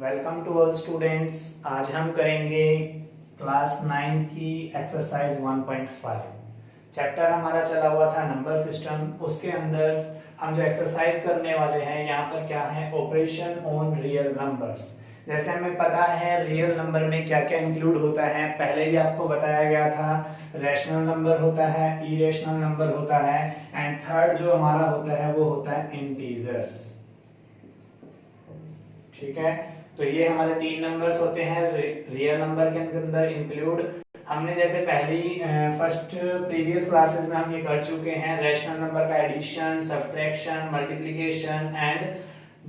Welcome to all students. आज हम करेंगे क्लास 9 की एक्सरसाइज 1.5। चैप्टर हमारा चला हुआ था नंबर सिस्टम। उसके अंदर हम जो एक्सरसाइज करने वाले हैं यहाँ पर क्या है, ऑपरेशन ऑन रियल नंबर्स। जैसे हमें पता है रियल नंबर में क्या क्या इंक्लूड होता है, पहले भी आपको बताया गया था। रैशनल नंबर होता है, इरेशनल नंबर होता है, एंड थर्ड जो हमारा होता है वो होता है इंटीजर्स। ठीक है, तो ये हमारे तीन नंबर्स होते हैं रियल नंबर के अंदर इंक्लूड। हमने जैसे पहली फर्स्ट प्रीवियस क्लासेस में हम ये कर चुके हैं, रैशनल नंबर का addition, subtraction, multiplication and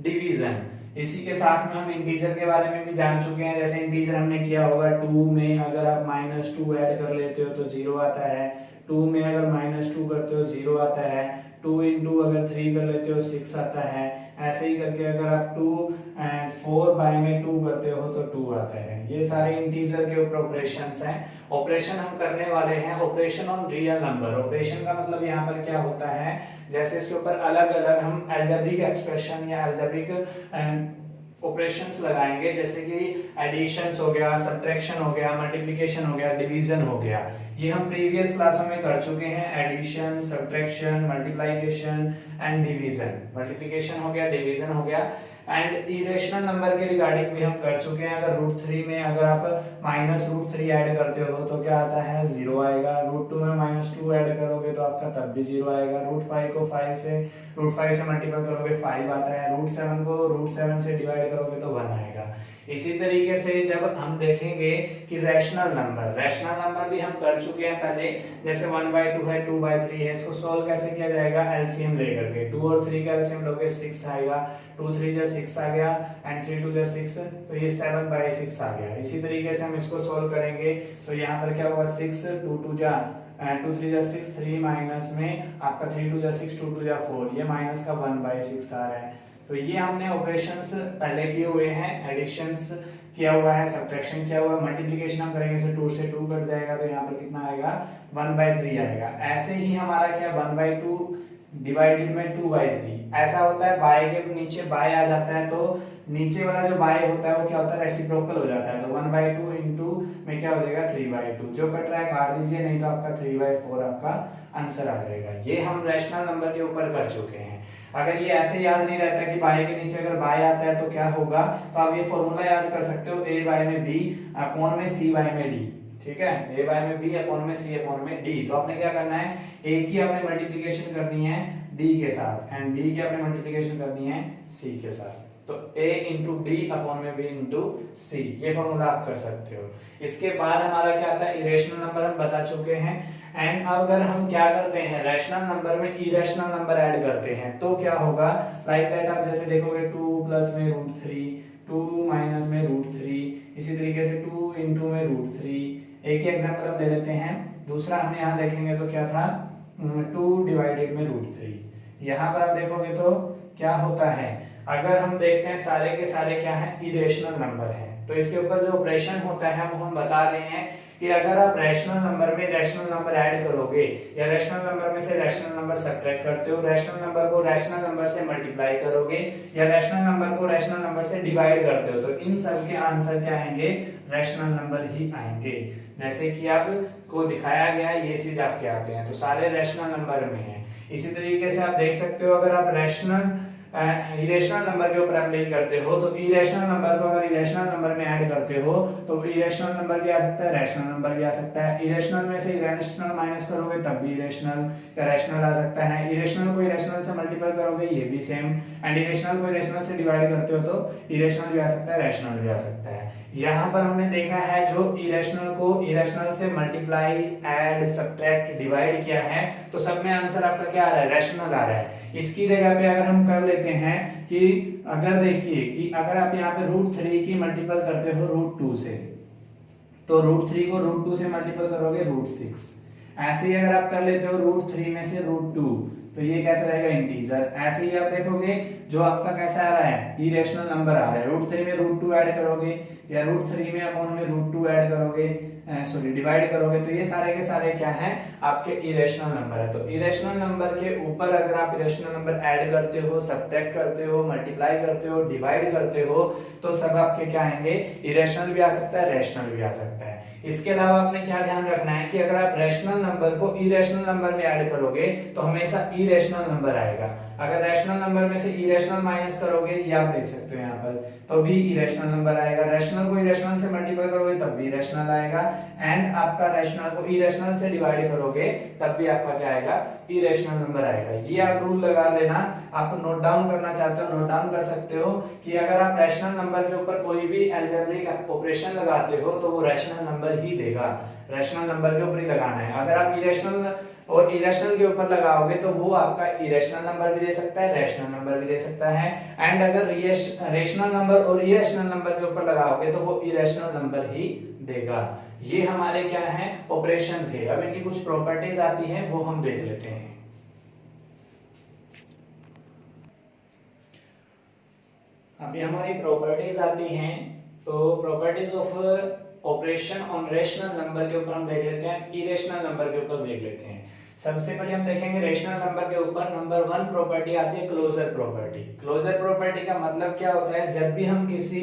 division. इसी के साथ में हम इंटीजर के बारे में भी जान चुके हैं। जैसे इंटीजर हमने किया होगा, 2 में अगर आप -2 ऐड कर लेते हो तो 0 आता है, 2 में अगर -2 करते हो 0 आता है, 2 इंटू अगर 3 कर लेते हो 6 आता है। ऐसे ही करके अगर आप 2 एंड 4 बाय में 2 करते हो तो 2 आता है। ये सारे इंटीजर के ऊपर ऑपरेशंस हैं। ऑपरेशन हम करने वाले हैं operation on real number. Operation का मतलब यहाँ पर क्या होता है, जैसे इसके ऊपर अलग अलग हम अलजेब्रिक एक्सप्रेशन या अलजेब्रिक ऑपरेशंस लगाएंगे, जैसे कि एडिशंस हो गया, सब्ट्रैक्शन हो गया, मल्टीप्लिकेशन हो गया, डिवीजन हो गया। ये हम प्रीवियस क्लासों में कर चुके हैं। Addition, subtraction, multiplication and division. Multiplication हो गया, डिवीजन हो गया। एंड इरेशनल नंबर के रिगार्डिंग भी हम कर चुके हैं। अगर √3 में अगर आप -√3 ऐड करते हो तो क्या आता है, 0 आएगा। √2 में -2 ऐड करोगे तो आपका तब भी 0 आएगा। √5 को √5 से मल्टीपल करोगे 5 आता है। √7 को √7 से डिवाइड करोगे तो 1 आएगा। इसी तरीके से जब हम देखेंगे कि रैशनल नंबर भी हम कर चुके हैं पहले। जैसे 1/2 है, 2/3 है, इसको सॉल्व कैसे किया जाएगा, एलसीएम लेकर के। 2 और 3 का एलसीएम लोगे 6 आएगा। 2 3 जा 6 आ गया एंड 3 2 जा 6, तो ये 7/6 आ गया। इसी तरीके से हम इसको सॉल्व करेंगे तो यहाँ पर क्या होगा, 6 2 2 जा 2 3 जा 6, 3 माइनस में आपका 3 2 जा 6, 2 2 जा 4, ये माइनस का 1/6 आ रहा है। तो ये हमने ऑपरेशंस पहले किए हुए हैं, एडिशंस किया हुआ है, सब्ट्रैक्शन किया हुआ है, मल्टीप्लिकेशन हम करेंगे से 2 से 2 कट जाएगा तो यहाँ पर कितना आएगा, 1/3 आएगा। ऐसे ही हमारा क्या, 1/2 डिवाइडेड में 2/3 ऐसा होता है। बाय के नीचे बाय आ जाता है तो नीचे वाला जो बाय होता है वो क्या होता है, रेसिप्रोकल हो जाता है। तो 1/2 इंटू में क्या हो जाएगा, 3/2। जो कट रहा है काट दीजिए, नहीं तो आपका 3/4 आपका आंसर आ जाएगा। ये हम रैशनल नंबर के ऊपर कर चुके हैं। अगर ये ऐसे याद नहीं रहता कि बाय के नीचे अगर बाय आता है तो क्या होगा, तो आप ये फॉर्मूला याद कर सकते हो, a बाय में b अपॉन में c बाय में d। ठीक है, a बाय में b अपॉन में c अपॉन में d। तो आपने क्या करना है, a की आपने मल्टीप्लिकेशन करनी है d के साथ एंड b की आपने मल्टीप्लिकेशन करनी है c के साथ। तो a इंटू डी अपॉन में b इंटू सी, ये फॉर्मूला आप कर सकते हो। इसके बाद हमारा क्या आता है, इरेशनल नंबर हम बता चुके हैं। एंड अगर हम क्या करते हैं, रैशनल नंबर में इरेशनल नंबर ऐड करते हैं तो क्या होगा, लाइक दैट आप जैसे देखोगे 2 प्लस में √3, 2 माइनस में √3, इसी तरीके से 2 इंटू में √3। एक ही एग्जांपल हम ले लेते हैं। दूसरा हमने यहाँ देखेंगे तो क्या था, 2 डिवाइडेड में √3। यहाँ पर आप देखोगे तो क्या होता है, अगर हम देखते हैं सारे के सारे क्या है, इरेशनल नंबर है। तो इसके ऊपर जो ऑपरेशन होता है वो हम बता रहे हैं कि अगर आप रैशनल नंबर में रैशनल नंबर ऐड करोगे या रैशनल नंबर में से रैशनल नंबर सब्ट्रैक्ट करते हो, रैशनल नंबर को रैशनल नंबर से मल्टीप्लाई करोगे या रैशनल नंबर को रैशनल नंबर से डिवाइड करते हो, तो इन सब के आंसर क्या आएंगे, रैशनल नंबर ही आएंगे। जैसे कि आपको दिखाया गया है, ये चीज आपके आते हैं, तो सारे रैशनल नंबर में है। इसी तरीके से आप देख सकते हो, अगर आप रैशनल इरेशनल नंबर के ऊपर अप्लाई करते हो तो इरेशनल नंबर को अगर इरेशनल नंबर में ऐड करते हो तो इरेशनल नंबर भी आ सकता है, रैशनल नंबर भी आ सकता है। इरेशनल में से इरेशनल माइनस करोगे तब भी इरेशनल या रैशनल आ सकता है। इरेशनल को इरेशनल से मल्टीप्लाई करोगे ये भी सेम। एंड इरेशनल को इरेशनल से डिवाइड करते हो तो इरेशनल भी आ सकता है, रैशनल भी आ सकता है। यहाँ पर हमने देखा है जो इरेशनल को इरेशनल से मल्टीप्लाई, ऐड, सब्ट्रैक्ट, डिवाइड किया है तो सब में आंसर आपका क्या आ रहा है, रैशनल आ रहा है। इसकी जगह पे अगर हम कर लेते हैं कि अगर देखिए कि अगर आप यहाँ पे √3 की मल्टीपल करते हो √2 से, तो √3 को √2 से मल्टीपल करोगे √6। ऐसे ही अगर आप कर लेते हो √3 में से √2 तो ये कैसा रहेगा इंटीजर। ऐसे ही आप देखोगे जो आपका कैसा आ रहा है इरेशनल नंबर आ रहा है, √3 में √2 ऐड करोगे या √3 में अपॉन में √2 ऐड करोगे, सॉरी डिवाइड करोगे, तो ये सारे के सारे क्या हैं आपके इरेशनल नंबर है। तो इरेशनल नंबर के ऊपर अगर आप इरेशनल नंबर ऐड करते हो, सब्ट्रैक्ट करते हो, मल्टीप्लाई करते हो, डिवाइड करते हो, तो सब आपके क्या आएंगे, इरेशनल भी आ सकता है, रैशनल भी आ सकता है। इसके अलावा आपने क्या ध्यान रखना है कि अगर आप रैशनल नंबर को इरेशनल नंबर में ऐड करोगे तो हमेशा इरेशनल नंबर आएगा। अगर रैशनल नंबर में से इरेशनल माइनस करोगे, ये आप देख सकते हो यहाँ पर, तो भी इरेशनल नंबर आएगा। रैशनल को इरेशनल से मल्टीप्लाई करोगे तब भी इरेशनल आएगा, एंड आपका रैशनल को इरेशनल से डिवाइड करोगे तब भी आपका क्या आएगा, इरेशनल नंबर आएगा। ये आप रूल लगा लेना। आप नोट डाउन करना चाहते हो नोट डाउन कर सकते हो कि अगर आप रैशनल नंबर के ऊपर कोई भी अलजेब्रिक ऑपरेशन लगाते हो तो वो रैशनल नंबर ही देगा, रैशनल नंबर के ऊपर ही लगाना है। अगर आप इरेशनल और इरेशनल के ऊपर लगाओगे तो वो आपका इरेशनल नंबर भी दे सकता है, रैशनल नंबर भी दे सकता है, एंड अगर रैशनल नंबर और इरेशनल नंबर के ऊपर लगाओगे तो वो इरेशनल नंबर ही देगा। ये हमारे क्या है ऑपरेशन थे। अब इनकी कुछ प्रॉपर्टीज आती हैं वो हम देख लेते हैं। अभी हमारी प्रॉपर्टीज आती हैं, तो properties of operation on rational number के ऊपर हम देख लेते हैं, इरेशनल नंबर के ऊपर देख लेते हैं। सबसे पहले हम देखेंगे रेशनल नंबर के ऊपर नंबर 1 प्रॉपर्टी आती है क्लोजर प्रॉपर्टी। क्लोजर प्रॉपर्टी का मतलब क्या होता है, जब भी हम किसी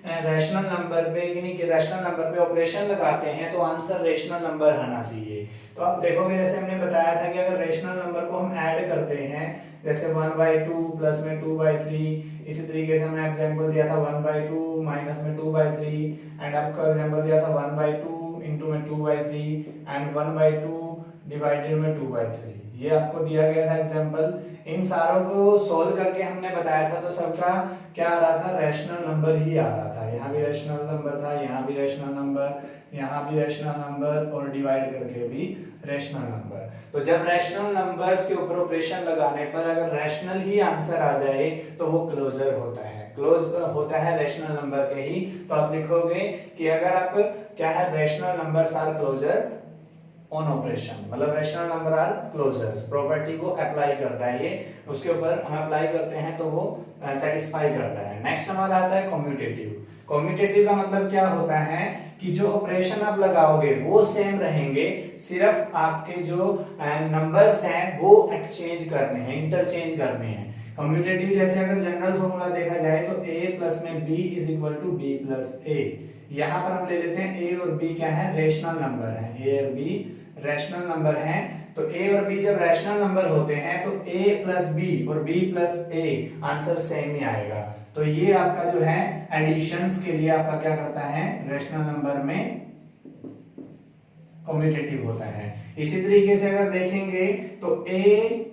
रैशनल नंबर पे यानी कि रैशनल नंबर पे ऑपरेशन लगाते हैं तो आंसर रैशनल नंबर आना चाहिए। तो आप देखोगे जैसे हमने बताया था कि अगर रैशनल नंबर को हम ऐड करते हैं, जैसे 1/2 प्लस में 2/3, इसी तरीके से हमने एग्जांपल दिया था 1/2 माइनस में 2/3, एंड आपका एग्जांपल दिया था 1/2 इनटू में 2/3 एंड 1/2 डिवाइडेड में 2/3। ये आपको दिया गया था एग्जांपल। इन सारों को सोल्व करके हमने बताया था तो सबका क्या आ रहा था, रैशनल नंबर ही आ रहा था। यहाँ भी रैशनल नंबर था, यहाँ भी रैशनल नंबर, यहाँ भी रैशनल नंबर और डिवाइड करके भी रैशनल नंबर। तो जब रैशनल नंबर्स के ऊपर ऑपरेशन लगाने पर अगर रैशनल ही आंसर आ जाए तो वो क्लोजर होता है, क्लोज होता है रैशनल नंबर के ही। तो आप लिखोगे कि अगर आप क्या है rational numbers are closure on operation, मतलब rational number are closures, property को अप्लाई करता है ये, उसके ऊपर हम अप्लाई करते हैं तो वो सेटिस्फाई करता है। नेक्स्ट हमारा आता है कम्यूटेटिव। कम्यूटेटिव का मतलब क्या होता है कि जो ऑपरेशन आप लगाओगे वो सेम रहेंगे, सिर्फ आपके जो नंबर्स हैं वो एक्सचेंज करने हैं, इंटरचेंज करने हैं। कम्यूटेटिव जैसे अगर जनरल फॉर्मूला देखा जाए तो a प्लस में b is equal to b plus a। यहाँ पर हम ले लेते हैं a और b क्या है, रेशनल नंबर है, a और b रैशनल नंबर हैं। तो a और b जब रैशनल नंबर होते हैं तो a प्लस b और b plus a answer same ही आएगा। तो ये आपका जो है एडिशंस के लिए आपका क्या करता है, रैशनल नंबर में कम्यूटेटिव होता है। इसी तरीके से अगर देखेंगे तो a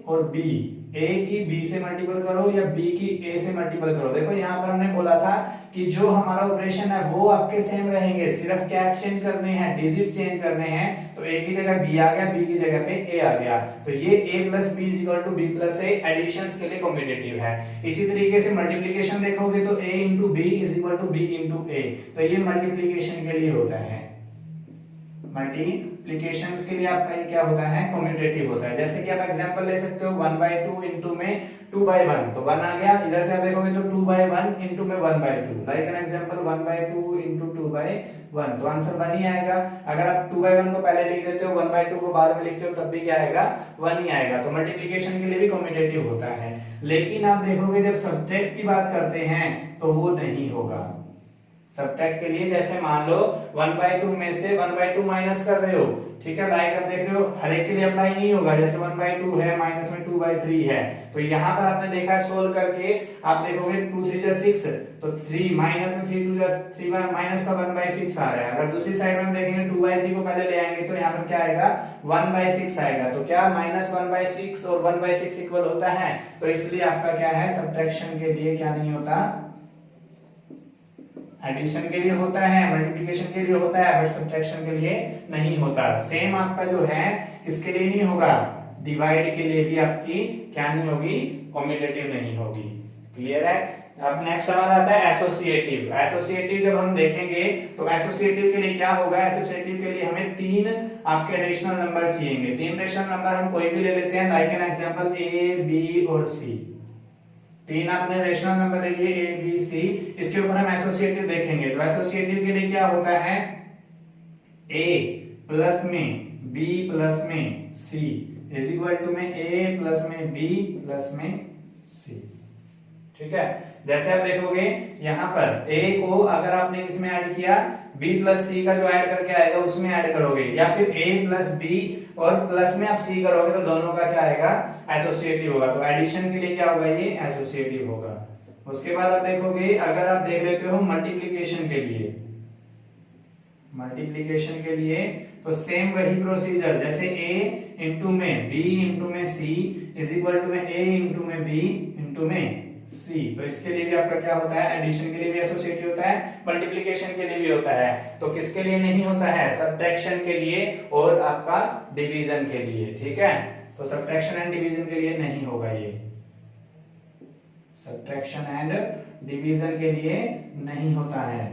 और b, a की b से मल्टीपल करो या b की a से मल्टीपल करो। देखो यहाँ पर हमने बोला था कि जो हमारा ऑपरेशन है वो आपके सेम रहेंगे, सिर्फ क्या एक्सचेंज करने हैं, डिजिट चेंज करने हैं। तो a की जगह b आ गया, b की जगह पे a आ गया, तो ये a plus b is equal to b plus a additions के लिए कम्यूटेटिव है। इसी तरीके से मल्टीप्लिकेशन देखोगे तो a into b is equal to b into a, तो ये मल्टीप्लिकेशन के लिए होता है। मल्टीप्लिकेशंस के लिए आपका ये क्या होता है, कम्यूटेटिव होता है। जैसे कि आप एग्जांपल ले सकते हो 1/2 इनटू में 2/1, तो 1 आ गया, इधर से आप देखोगे तो 2/1 इनटू में 1/2, लाइक एन एग्जांपल 1/2 इनटू 2/1, तो आंसर 1 ही आएगा। अगर आप 2/1 को पहले लिख देते हो 1/2 को बाद में लिखते हो तब भी क्या आएगा, 1 ही आएगा। तो मल्टीप्लिकेशन के लिए भी कम्यूटेटिव होता है। लेकिन आप देखोगे जब सब्ट्रैक्ट की बात करते हैं तो वो नहीं होगा। सब्ट्रैक्ट के लिए जैसे मान लो 1/2 में से 1/2 माइनस कर रहे हो, ठीक है, लाइक आप देख रहे हो, हर एक के लिए अप्लाई नहीं होगा। जैसे 1/2 है माइनस में 2/3 है, तो यहाँ पर आपने देखा सोल्व करके आप देखोगे 2 3 जा 6, तो 3 माइनस में 3 2 जा 3 माइनस का 1/6 आ रहा है। अगर दूसरी साइड में हम देखेंगे 2/3 को पहले ले आएंगे तो यहाँ पर क्या आएगा, 1/6 आएगा। तो क्या माइनस 1/6 और 1/6 इक्वल होता है, तो इसलिए आपका क्या है, सब्ट्रैक्शन के लिए क्या नहीं होता, एडिशन के लिए होता है, मल्टीप्लिकेशन के लिए होता है, बट सब्ट्रैक्शन के लिए नहीं होता। सेम आपका जो है किसके लिए नहीं होगा, डिवाइड के लिए भी आपकी क्या नहीं होगी, कम्यूटेटिव नहीं होगी। क्लियर है। अब नेक्स्ट हमारा आता है एसोसिएटिव। एसोसिएटिव जब हम देखेंगे तो एसोसिएटिव के लिए क्या होगा, एसोसिएटिव के लिए हमें 3 आपके रेशनल नंबर चाहिए। 3 रेशनल नंबर हम कोई भी ले लेते हैं, like an example A B और सी। 3 आपने रेशनल नंबर ले लिए ए बी सी, इसके ऊपर हम एसोसिएटिव देखेंगे। तो एसोसिएटिव के लिए क्या होता है, ए प्लस में बी प्लस में सी इज इक्वल टू में ए प्लस में बी प्लस में सी। ठीक है, जैसे आप देखोगे यहाँ पर a को अगर आपने किसमें ऐड किया, b प्लस सी का जो ऐड करके आएगा उसमें ऐड करोगे, या फिर a प्लस बी और प्लस में आप c करोगे, तो दोनों का क्या आएगा, एसोसिएटिव होगा। तो एडिशन के लिए क्या होगा, ये एसोसिएटिव होगा। उसके बाद आप देखोगे, अगर आप देख लेते हो मल्टीप्लीकेशन के लिए, मल्टीप्लीकेशन के लिए तो सेम वही प्रोसीजर, जैसे a इंटू में b इंटू में c इज इक्वल टू में a इंटू में b इंटू में c। तो इसके लिए भी आपका क्या होता है, एडिशन के लिए भी एसोसिएटिव होता है, मल्टीप्लिकेशन के लिए भी होता है। तो किसके लिए नहीं होता है, सब्ट्रैक्शन के लिए और आपका डिवीजन के लिए। ठीक है, तो सब्ट्रैक्शन एंड डिवीजन के लिए नहीं होगा, ये सब्ट्रैक्शन एंड डिवीजन के लिए नहीं होता है।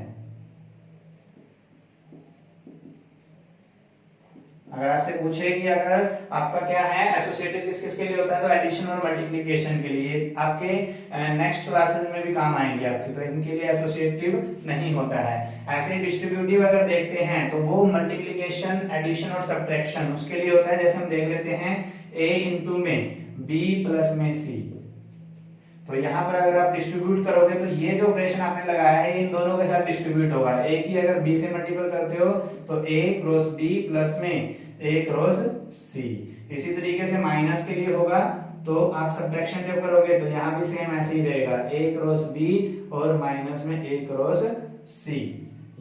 अगर आपसे पूछे कि अगर आपका क्या है एसोसिएटिव किस किस के लिए होता है, तो एडिशन और मल्टीप्लिकेशन के लिए, आपके नेक्स्ट क्लासेस में भी काम आएंगे आपके, तो इनके लिए एसोसिएटिव नहीं होता है। ऐसे ही डिस्ट्रीब्यूटिव अगर देखते हैं तो वो मल्टीप्लिकेशन, एडिशन और सब्ट्रैक्शन उसके लिए होता है। जैसे हम देख लेते हैं a इंटू में b प्लस में c, तो यहाँ पर अगर आप डिस्ट्रीब्यूट करोगे तो ये जो ऑपरेशन आपने लगाया है इन दोनों के साथ डिस्ट्रीब्यूट होगा। a की अगर b से मल्टीपल करते हो तो a क्रॉस b प्लस में a क्रॉस c। इसी तरीके से माइनस के लिए होगा, तो आप सब्ट्रैक्शन जब करोगे तो यहाँ भी सेम ऐसे ही रहेगा, a क्रॉस b और माइनस में a क्रॉस c।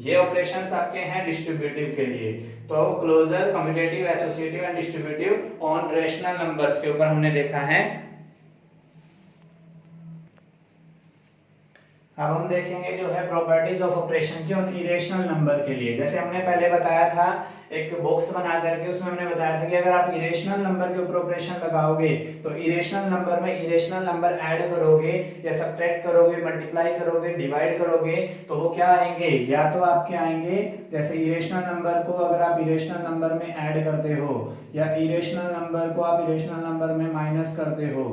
ये ऑपरेशंस आपके हैं डिस्ट्रीब्यूटिव के लिए। तो closure, commutative, associative and distributive on rational numbers के ऊपर हमने देखा है। अब हम देखेंगे जो है प्रॉपर्टीज ऑफ ऑपरेशन की और इरेशनल नंबर के लिए। जैसे हमने पहले बताया था, एक बॉक्स बना करके उसमें हमने बताया था कि अगर आप इरेशनल नंबर के ऊपर ऑपरेशन लगाओगे तो इरेशनल नंबर में इरेशनल नंबर ऐड करोगे या सब्ट्रैक्ट करोगे, मल्टीप्लाई करोगे, डिवाइड करोगे, तो वो क्या आएंगे, या तो आपके आएंगे जैसे इरेशनल नंबर को अगर आप इरेशनल नंबर में ऐड करते हो, या इरेशनल नंबर को आप इरेशनल नंबर में माइनस करते हो।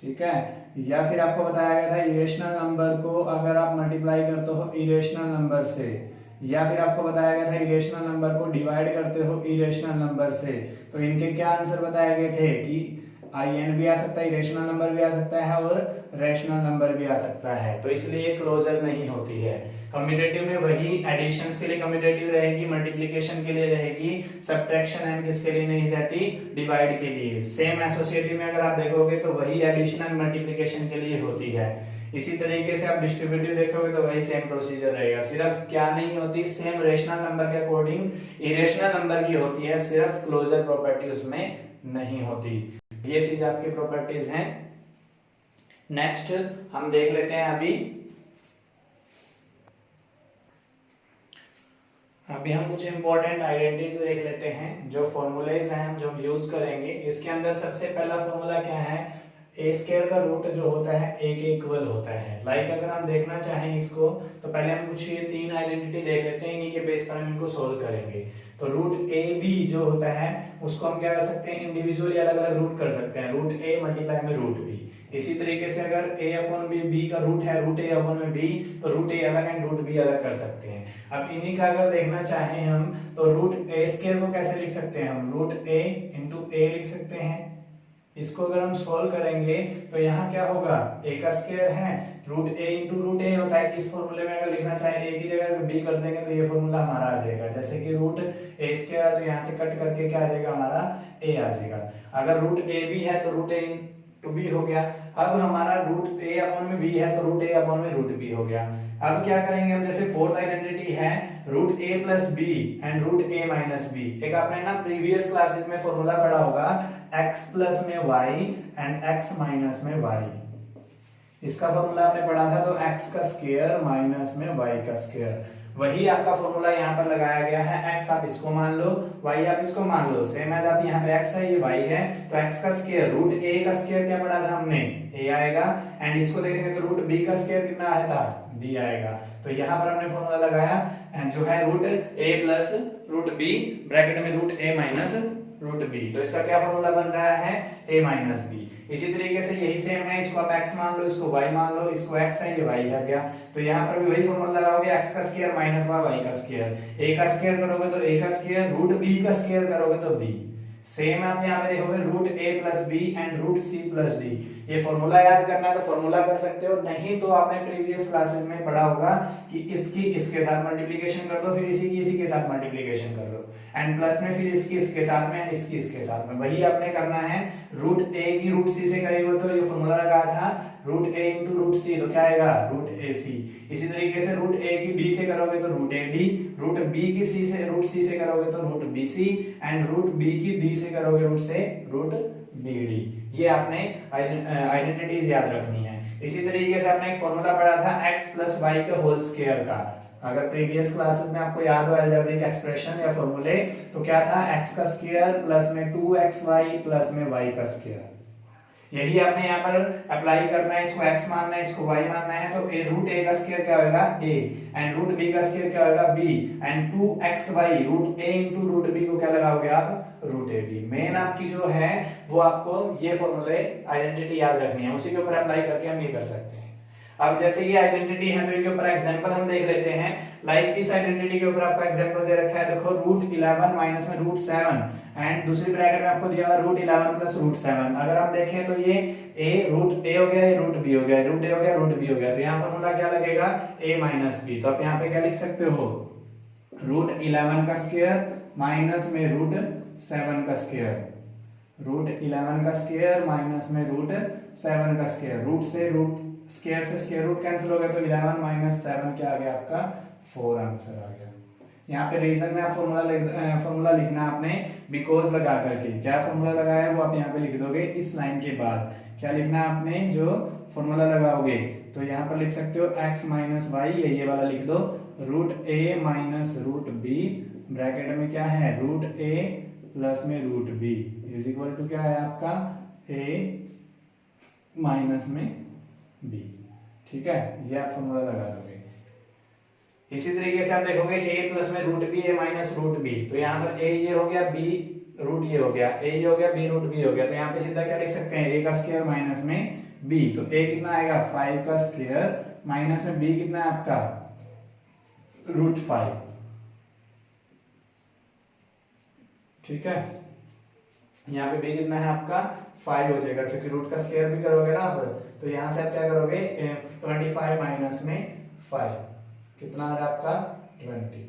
ठीक है, या फिर आपको बताया गया था इरेशनल नंबर को अगर आप मल्टीप्लाई करते हो इरेशनल नंबर से, या फिर आपको बताया गया था इरेशनल नंबर को डिवाइड करते हो इरेशनल नंबर से। तो इनके क्या आंसर बताए गए थे कि in भी आ सकता है, इरेशनल नंबर भी आ सकता है और रैशनल नंबर भी आ सकता है। तो इसलिए क्लोजर नहीं होती है। कम्यूटेटिव में वही एडिशंस के लिए कम्यूटेटिव रहेगी, मल्टीप्लिकेशन के लिए रहेगी, सब्ट्रैक्शन एंड किसके लिए नहीं रहती, डिवाइड के लिए। सेम एसोसिएटिव में अगर आप देखोगे तो वही एडिशन एंड मल्टीप्लिकेशन के लिए होती है। इसी तरीके से आप डिस्ट्रीब्यूटिव देखोगे तो वही सेम प्रोसीजर रहेगा, सिर्फ क्या नहीं होती, सेम रेशनल नंबर के अकॉर्डिंग इरेशनल नंबर की होती है, सिर्फ क्लोजर प्रॉपर्टी उसमें नहीं होती। ये चीज आपकी प्रॉपर्टीज हैं। नेक्स्ट हम देख लेते हैं अभी हम कुछ इंपॉर्टेंट आइडेंटिटीज देख लेते हैं, जो फॉर्मूलेज हैं हम जो यूज करेंगे। इसके अंदर सबसे पहला फॉर्मूला क्या है, ए स्क्वायर का रूट जो होता है ए के इक्वल होता है। लाइक अगर हम देखना चाहें इसको तो पहले हम कुछ ये 3 आइडेंटिटी देख लेते हैं, इन्हीं के बेस पर हम इनको सोल्व करेंगे। तो रूट ए बी जो होता है उसको हम क्या कर सकते हैं, इंडिविजुअली अलग अलग रूट कर सकते हैं, रूट ए मल्टीप्लाई में रूट बी। इसी तरीके से अगर a अपॉन बी का रूट है रूट ए अपॉन में बी, तो रूट ए अलग एंड रूट बी अलग कर सकते हैं। अब इन्हीं का अगर देखना चाहें हम तो रूट ए स्क्वायर को कैसे लिख सकते हैं, हम रूट ए इंटू ए लिख सकते हैं। इसको अगर हम सॉल्व करेंगे तो यहाँ क्या होगा, a का स्क्वायर है, रूट ए इंटू रूट ए होता है। इस फॉर्मूले में अगर लिखना चाहे a की जगह b कर देंगे तो ये फॉर्मूला हमारा आ जाएगा। जैसे कि रूट ए स्क्वायर है तो यहाँ से कट करके क्या आ जाएगा, हमारा a आ जाएगा। अगर रूट ए बी है तो रूट ए इंटू बी हो गया। अब हमारा रूट ए अपॉन में बी है तो रूट ए अपॉन में रूट बी हो गया। अब क्या करेंगे हम, जैसे फोर्थ आइडेंटिटी है root A plus B and root A minus B. एक आपने ना प्रीवियस क्लासेस में फॉर्मूला पढ़ा होगा, x प्लस में y एंड x माइनस में y। इसका फॉर्मूला आपने पढ़ा था, तो x का स्क्वायर माइनस में y का स्क्वायर, वही आपका फॉर्मूला यहाँ पर लगाया गया है। x आप इसको मान लो, y आप इसको मान लो, सेम एज आप यहाँ पे x है ये y है, तो x का स्क्वायर रूट a का स्क्वायर क्या पढ़ा था हमने, a आएगा, एंड इसको देखेंगे तो रूट b का स्क्वायर कितना आया था, b आएगा। तो यहाँ पर हमने फॉर्मूला लगाया एंड जो है root a plus root B bracket में root A minus root B. तो इसका क्या फॉर्मूला बन रहा है, ए माइनस बी। इसी तरीके से यही सेम है, इसको आप x मान लो, इसको y मान लो, इसको x है, ये y है गया। तो यहाँ पर भी वही फॉर्मूला लगाओगे, x का स्क्वायर माइनस y का स्क्वायर। a का स्क्वायर करोगे तो a का स्क्वायर, रूट b का स्क्वायर करोगे तो b। सेम आप यहाँ पे देखोगे root a plus B and root c plus D. ये फॉर्मूला याद करना है तो फॉर्मूला कर सकते हो, नहीं तो आपने प्रीवियस क्लासेस में पढ़ा होगा कि इसकी इसके साथ मल्टीप्लिकेशन कर दो, फिर इसी की इसी के साथ मल्टीप्लिकेशन कर लो, एंड प्लस में फिर इसकी इसके साथ में, इसकी इसके साथ में। वही आपने करना है। रूट a की रूट c से करेंगे तो ये फॉर्मूला लगा था root a into root c, तो क्या आएगा रूट ए सी। इसी तरीके से रूट a की b से करोगे तो root A D, root b की c से रूट c से करोगे तो root B C, and root b की d से करोगे रूट से रूट बी डी। ये आपने आइडेंटिटीज याद रखनी है। इसी तरीके से आपने एक फॉर्मूला पढ़ा था x प्लस वाई के होल स्क्वायर का। अगर प्रीवियस क्लासेस में आपको याद हो अलजेब्रिक एक्सप्रेशन या फॉर्मूले, तो क्या था x का स्क्वायर प्लस में 2xy प्लस में y का स्क्वायर। यही आपने यहाँ पर अप्लाई करना है, इसको x मानना है, इसको y मानना है। तो रूट a का स्क्वायर क्या होगा a, एंड रूट b का स्क्वायर क्या होगा b, and 2xy root a into root b को क्या लगाओगे आप रूट ए बी। मेन आपकी जो है वो आपको ये फॉर्मूले आइडेंटिटी याद रखनी है, उसी के ऊपर अप्लाई करके हम ये कर सकते हैं। अब जैसे ये आइडेंटिटी है तो इनके ऊपर एग्जांपल हम देख लेते हैं। लाइक इस आइडेंटिटी के ऊपर आपका एग्जांपल दे रखा है, देखो रूट 11 माइनस में रूट 7 एंड दूसरी ब्रैकेट में आपको दिया हुआ रूट 11 प्लस रूट 7। अगर हम देखें तो ये a रूट a हो गया, ये रूट b हो गया, रूट a हो गया, रूट b हो गया। तो यहाँ फॉर्मूला क्या लगेगा a माइनस b। तो आप यहाँ पे क्या लिख सकते हो रूट 11 का स्क्वायर माइनस में रूट 7 का स्क्वायर, रूट 11 का स्क्वायर माइनस में रूट 7 का स्क्वायर। रूट से रूट स्क्वायर से स्क्वायर रूट कैंसिल हो गया तो 11 माइनस 7 क्या आ गया आपका 4 आंसर आ गया। यहाँ पे रीजन में आप फॉर्मूला लिखना आपने बिकॉज लगा करके। क्या फॉर्मूला लगाया है वो आप यहाँ पे लिख दोगे इस लाइन के बाद। क्या लिखना है आपने जो फॉर्मूला लगाओगे, तो यहाँ पर लिख सकते हो x माइनस वाई, ये वाला लिख दो, root a minus root b bracket में क्या है रूट a प्लस में root b is equal to क्या है आपका a माइनस में b। ठीक है, ये आप फॉर्मूला लगा दोगे। इसी तरीके से आप देखोगे a प्लस में root b a minus root b। तो यहाँ पर a ये हो गया, b रूट ये हो गया, a ये हो गया, b रूट b हो गया। तो यहाँ पे सीधा क्या लिख सकते हैं a का स्क्वायर माइनस में b। तो a कितना आएगा 5 का स्क्वायर माइनस में b कितना है आपका रूट 5। ठीक है, यहाँ पे b कितना है आपका 5 हो जाएगा, क्योंकि रूट का स्क्वायर भी करोगे ना आप। तो यहाँ से आप क्या करोगे 25 माइनस में 5 कितना आ रहा है आपका 20।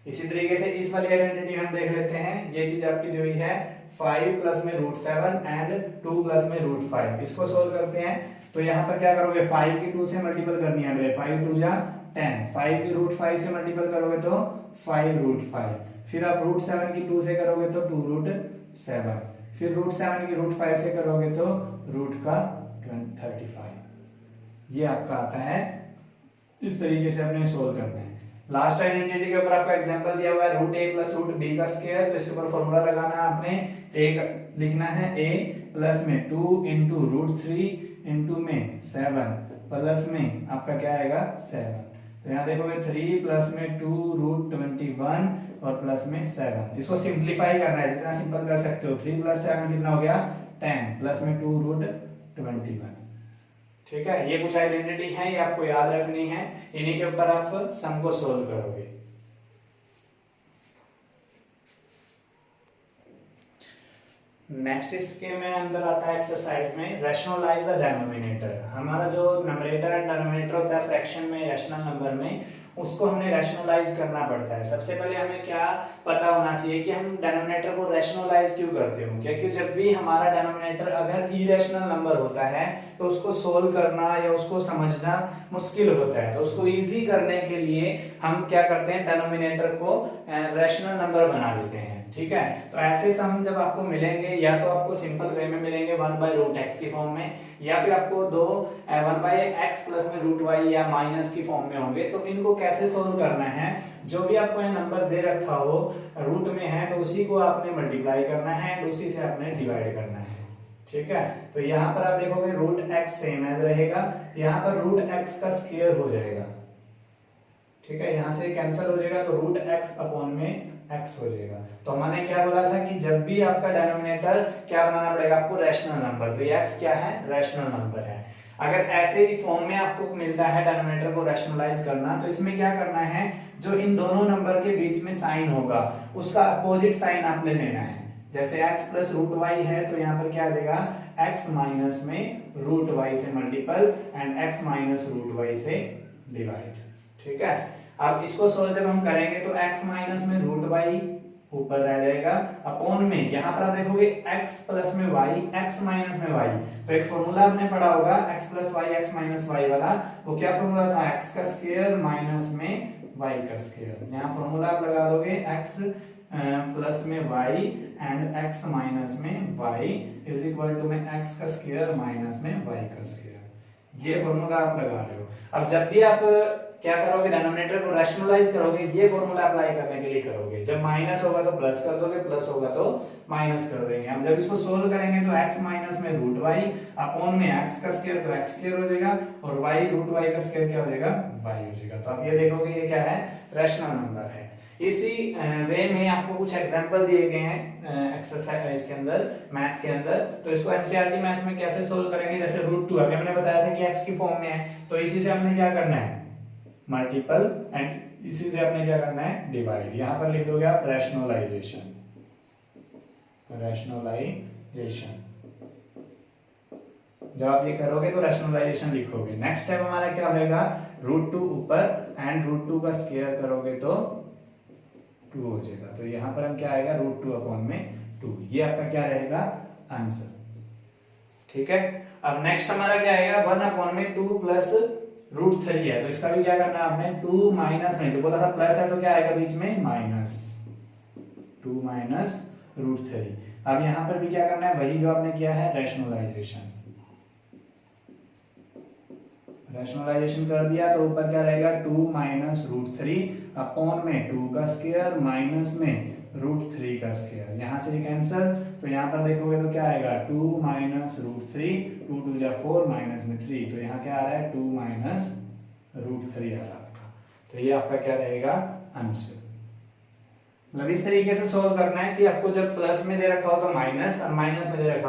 इसी तरीके से इस वाली आइडेंटिटी हम देख लेते हैं। ये चीज आपकी दी हुई है 5 प्लस में रूट 7 एंड 2 प्लस में रूट 5। इसको सोल्व करते हैं तो यहाँ पर क्या करोगे 5 की 2 से मल्टीपल करनी है, 5 2 जा 10, 5 की रूट 5 से मल्टीपल करोगे तो 5 रूट 5, फिर आप रूट 7 की 2 से करोगे तो 2 रूट 7, फिर रूट 7 की रूट 5 से करोगे तो रूट का 35। ये आपका आता है, इस तरीके से आपने सोल्व करना है। लास्ट आइडेंटिटी के ऊपर आपका एग्जांपल दिया हुआ है root a plus root b का स्क्वायर। तो इसके ऊपर फॉर्मूला लगाना है आपने, एक लिखना है a प्लस में 2 इंटू रूट 3 इंटू में 7 प्लस में आपका क्या आएगा 7। तो यहाँ देखोगे 3 प्लस में 2 रूट 21 और प्लस में 7। इसको सिंप्लीफाई करना है, जितना सिंपल कर सकते हो। 3 प्लस 7 कितना हो गया 10 प्लस में 2 रूट 21। ठीक है, ये कुछ आइडेंटिटी है, ये आपको याद रखनी है। इन्हीं के ऊपर आप सम को सोल्व करोगे। नेक्स्ट इसके में अंदर आता है एक्सरसाइज में रैशनलाइज द डिनोमिनेटर। हमारा जो नंबरेटर एंड डिनोमिनेटर होता है फ्रैक्शन में, रैशनल नंबर में, उसको हमने रैशनलाइज करना पड़ता है। सबसे पहले हमें क्या पता होना चाहिए कि हम डिनोमिनेटर को रैशनलाइज क्यों करते हो। क्योंकि जब भी हमारा डिनोमिनेटर अगर इरेशनल नंबर होता है तो उसको सोल्व करना या उसको समझना मुश्किल होता है। तो उसको इजी करने के लिए हम क्या करते हैं, डिनोमिनेटर को रैशनल नंबर बना देते हैं। ठीक है, तो ऐसे सम जब आपको मिलेंगे, या तो आपको सिंपल वे में मिलेंगे 1/√x की फॉर्म में, या फिर आपको 1/x प्लस में √y या माइनस की फॉर्म में होंगे। तो इनको कैसे सोल्व करना है, जो भी आपको ये नंबर दे रखा हो रूट में है तो उसी को आपने मल्टीप्लाई करना है एंड उसी से आपने डिवाइड करना है। ठीक है, तो यहाँ पर आप देखोगे √x सेम एज रहेगा, यहाँ पर √x का स्क्वायर हो जाएगा। ठीक है, यहाँ से कैंसिल हो जाएगा तो √x अपॉन में x हो जाएगा। तो मैंने क्या बोला था कि जब भी आपका डिनोमिनेटर क्या बनाना पड़ेगा आपको, रैशनल नंबर। तो ये x क्या है, रैशनल नंबर है। अगर ऐसे ही फॉर्म में आपको मिलता है डिनोमिनेटर को रैशनलाइज करना, तो इसमें क्या करना है, जो इन दोनों नंबर के बीच में साइन होगा उसका अपोजिट साइन आपने लेना है। जैसे x प्लस रूट वाई है तो यहाँ पर क्या देगा, x माइनस में रूट वाई से multiple and x minus root Y से डिवाइड। ठीक है, अब इसको सोल्व जब हम करेंगे तो x माइनस में रूट वाई ऊपर रह जाएगा, अपॉन में यहाँ पर आप देखोगे x प्लस में y, x माइनस में y। तो एक फॉर्मूला आपने पढ़ा होगा x plus Y x minus y वाला, वो क्या फॉर्मूला था, x का स्क्वायर माइनस में y का स्क्वायर। यहाँ फॉर्मूला आप लगा दोगे x प्लस में y एंड x माइनस में y इज इक्वल टू में x का स्क्वायर माइनस में y का स्क्वायर। ये फॉर्मूला आप लगा रहे हो। अब जब भी आप क्या करोगे, डिनोमिनेटर को रैशनलाइज करोगे, ये फॉर्मूला अप्लाई करने के लिए करोगे। जब माइनस होगा तो प्लस कर दोगे, प्लस होगा तो माइनस कर देंगे। हम जब इसको सोल्व करेंगे तो x माइनस में रूट y अपॉन में x का स्क्वायर, तो x स्क्वायर हो जाएगा, और y रूट y का स्क्वायर क्या हो जाएगा, y हो जाएगा। तो आप ये देखोगे ये क्या है, रैशनल नंबर है। इसी वे में आपको कुछ एग्जांपल दिए गए हैं एक्सरसाइज इसके अंदर, मैथ के अंदर। तो इसको एनसीईआरटी मैथ में कैसे सोल्व करेंगे, जैसे रूट 2 अभी हमने बताया था कि x की फॉर्म में है, तो इसी से हमने क्या करना है, मल्टीपल, एंड इसी से आपने क्या करना है, डिवाइड। यहां पर लिख दोगे आप रैशनलाइजेशन, रैशनलाइजेशन। जब आप ये करोगे तो रैशनलाइजेशन लिखोगे। नेक्स्ट स्टेप हमारा क्या होगा, रूट 2 ऊपर एंड रूट 2 का स्क्वायर करोगे तो 2 हो जाएगा। तो यहां पर हम क्या आएगा, रूट 2 अपॉन में 2। ये आपका क्या रहेगा, आंसर। ठीक है, अब नेक्स्ट हमारा क्या आएगा, 1 अपॉन में 2 प्लस रूट 3 है, तो इसका भी क्या करना है आपने, 2 माइनस में, जो बोला था प्लस है तो क्या आएगा बीच में, माइनस 2 माइनस रूट 3। अब यहां पर भी क्या करना है, वही जो आपने किया है, रैशनलाइजेशन। रैशनलाइजेशन कर दिया तो ऊपर क्या रहेगा, 2 माइनस रूट 3 अपॉन में 2 का स्क्वायर माइनस में रूट 3 का स्क्वायर। यहां से कैंसिल, तो यहां पर देखोगे तो क्या आएगा, 2 माइनस रूट 3, 2 2 जा 4 माइनस में 3, तो यहां क्या आ रहा है, 2 माइनस रूट 3 आ रहा है आपका। तो ये आपका क्या रहेगा, आंसर। मतलब इस तरीके से सोल्व करना है कि आपको जब प्लस में दे रखा हो तो माइनस, और माइनस में दे रखा हो